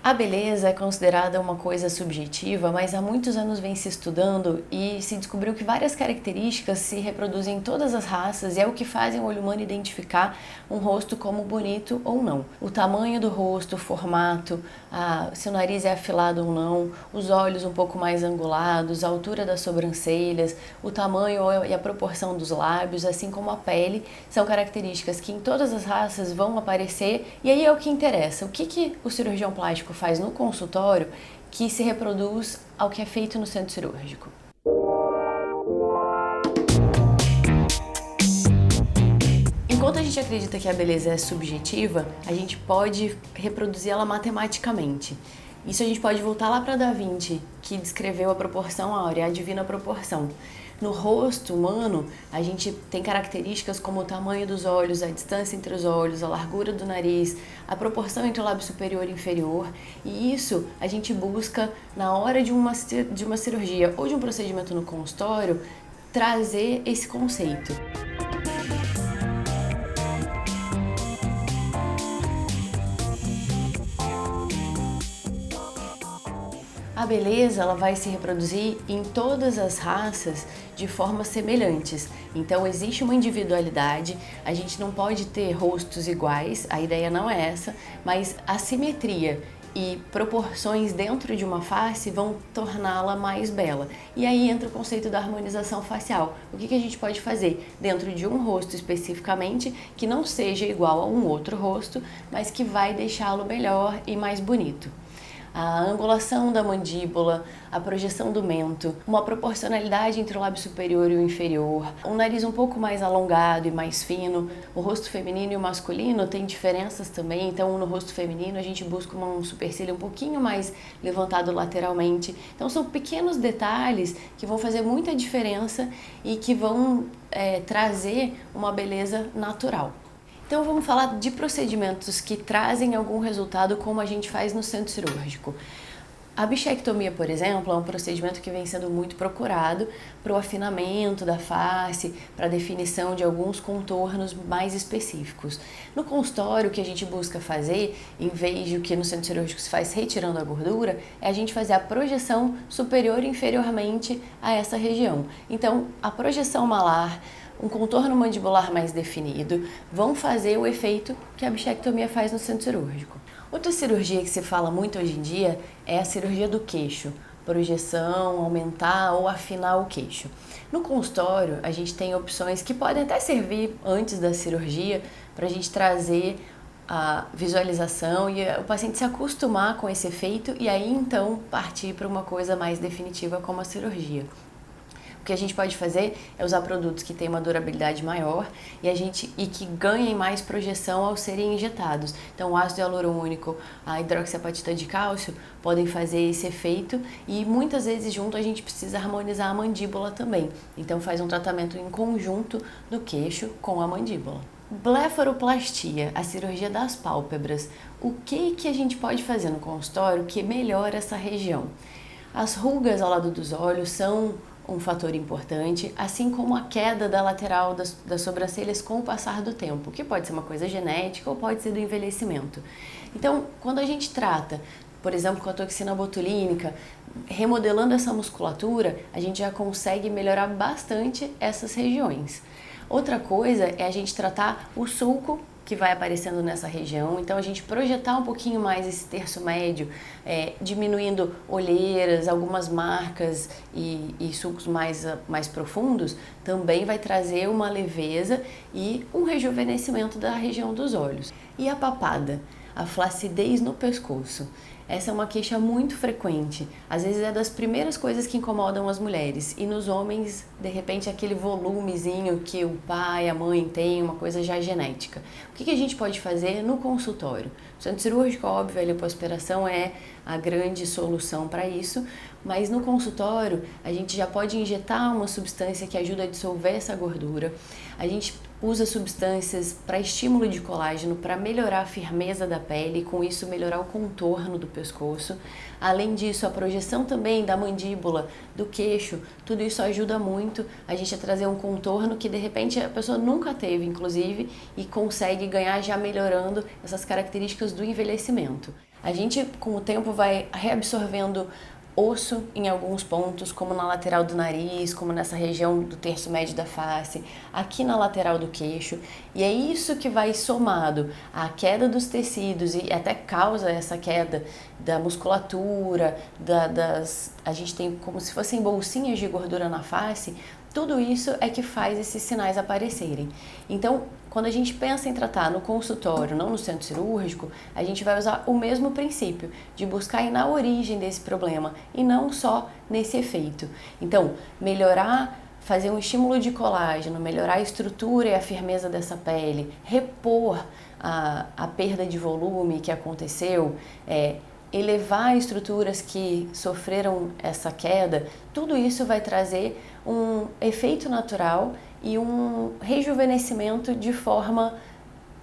A beleza é considerada uma coisa subjetiva, mas há muitos anos vem se estudando e se descobriu que várias características se reproduzem em todas as raças e é o que faz o olho humano identificar um rosto como bonito ou não. O tamanho do rosto, o formato, se o nariz é afilado ou não, os olhos um pouco mais angulados, a altura das sobrancelhas, o tamanho e a proporção dos lábios, assim como a pele, são características que em todas as raças vão aparecer e aí é o que interessa. O que o cirurgião plástico faz no consultório que se reproduz ao que é feito no centro cirúrgico? Enquanto a gente acredita que a beleza é subjetiva, a gente pode reproduzir ela matematicamente. Isso a gente pode voltar lá para Da Vinci, que descreveu a proporção áurea, a divina proporção. No rosto humano, a gente tem características como o tamanho dos olhos, a distância entre os olhos, a largura do nariz, a proporção entre o lábio superior e inferior. E isso a gente busca na hora de uma cirurgia ou de um procedimento no consultório, trazer esse conceito. A beleza ela vai se reproduzir em todas as raças de formas semelhantes. Então existe uma individualidade, a gente não pode ter rostos iguais, a ideia não é essa, mas a simetria e proporções dentro de uma face vão torná-la mais bela. E aí entra o conceito da harmonização facial. O que a gente pode fazer dentro de um rosto especificamente que não seja igual a um outro rosto, mas que vai deixá-lo melhor e mais bonito. A angulação da mandíbula, a projeção do mento, uma proporcionalidade entre o lábio superior e o inferior, um nariz um pouco mais alongado e mais fino. O rosto feminino e o masculino tem diferenças também, então no rosto feminino a gente busca um supercílio um pouquinho mais levantado lateralmente. Então são pequenos detalhes que vão fazer muita diferença e que vão trazer uma beleza natural. Então vamos falar de procedimentos que trazem algum resultado como a gente faz no centro cirúrgico. A bichectomia, por exemplo, é um procedimento que vem sendo muito procurado para o afinamento da face, para a definição de alguns contornos mais específicos. No consultório, o que a gente busca fazer, em vez de o que no centro cirúrgico se faz retirando a gordura, é a gente fazer a projeção superior e inferiormente a essa região. Então, a projeção malar, um contorno mandibular mais definido, vão fazer o efeito que a bichectomia faz no centro cirúrgico. Outra cirurgia que se fala muito hoje em dia é a cirurgia do queixo, projeção, aumentar ou afinar o queixo. No consultório, a gente tem opções que podem até servir antes da cirurgia para a gente trazer a visualização e o paciente se acostumar com esse efeito e aí então partir para uma coisa mais definitiva como a cirurgia. O que a gente pode fazer é usar produtos que têm uma durabilidade maior e que ganhem mais projeção ao serem injetados. Então, o ácido hialurônico, a hidroxiapatita de cálcio podem fazer esse efeito e muitas vezes junto a gente precisa harmonizar a mandíbula também. Então, faz um tratamento em conjunto do queixo com a mandíbula. Blefaroplastia, a cirurgia das pálpebras. O que a gente pode fazer no consultório que melhora essa região? As rugas ao lado dos olhos são um fator importante, assim como a queda da lateral das sobrancelhas com o passar do tempo, que pode ser uma coisa genética ou pode ser do envelhecimento. Então, quando a gente trata, por exemplo, com a toxina botulínica, remodelando essa musculatura, a gente já consegue melhorar bastante essas regiões. Outra coisa é a gente tratar o sulco que vai aparecendo nessa região, então a gente projetar um pouquinho mais esse terço médio, diminuindo olheiras, algumas marcas e sulcos mais profundos, também vai trazer uma leveza e um rejuvenescimento da região dos olhos. E a papada? A flacidez no pescoço. Essa é uma queixa muito frequente, às vezes é das primeiras coisas que incomodam as mulheres e nos homens, de repente, aquele volumezinho que o pai, a mãe tem, uma coisa já genética. O que a gente pode fazer no consultório? O centro cirúrgico, óbvio, a lipoaspiração é a grande solução para isso, mas no consultório a gente já pode injetar uma substância que ajuda a dissolver essa gordura. A gente usa substâncias para estímulo de colágeno para melhorar a firmeza da pele e com isso melhorar o contorno do pescoço. Além disso, a projeção também da mandíbula, do queixo, tudo isso ajuda muito a gente a trazer um contorno que de repente a pessoa nunca teve, inclusive, e consegue ganhar já melhorando essas características do envelhecimento. A gente, com o tempo, vai reabsorvendo osso em alguns pontos, como na lateral do nariz, como nessa região do terço médio da face, aqui na lateral do queixo, e é isso que vai somado à queda dos tecidos e até causa essa queda da musculatura, a gente tem como se fossem bolsinhas de gordura na face. Tudo isso é que faz esses sinais aparecerem. Então, quando a gente pensa em tratar no consultório, não no centro cirúrgico, a gente vai usar o mesmo princípio de buscar ir na origem desse problema e não só nesse efeito. Então, melhorar, fazer um estímulo de colágeno, melhorar a estrutura e a firmeza dessa pele, repor a perda de volume que aconteceu, elevar estruturas que sofreram essa queda, tudo isso vai trazer um efeito natural e um rejuvenescimento de forma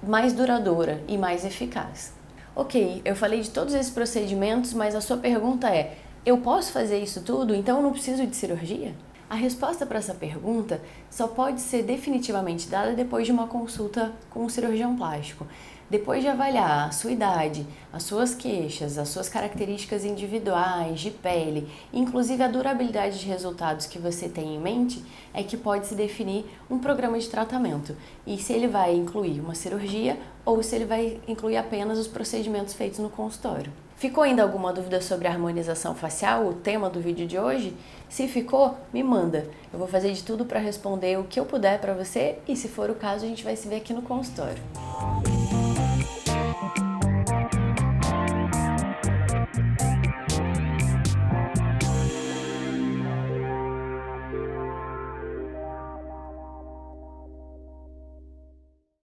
mais duradoura e mais eficaz. Ok, eu falei de todos esses procedimentos, mas a sua pergunta é: eu posso fazer isso tudo, então eu não preciso de cirurgia? A resposta para essa pergunta só pode ser definitivamente dada depois de uma consulta com um cirurgião plástico. Depois de avaliar a sua idade, as suas queixas, as suas características individuais de pele, inclusive a durabilidade de resultados que você tem em mente, é que pode se definir um programa de tratamento e se ele vai incluir uma cirurgia ou se ele vai incluir apenas os procedimentos feitos no consultório. Ficou ainda alguma dúvida sobre a harmonização facial, o tema do vídeo de hoje? Se ficou, me manda. Eu vou fazer de tudo para responder o que eu puder para você e, se for o caso, a gente vai se ver aqui no consultório.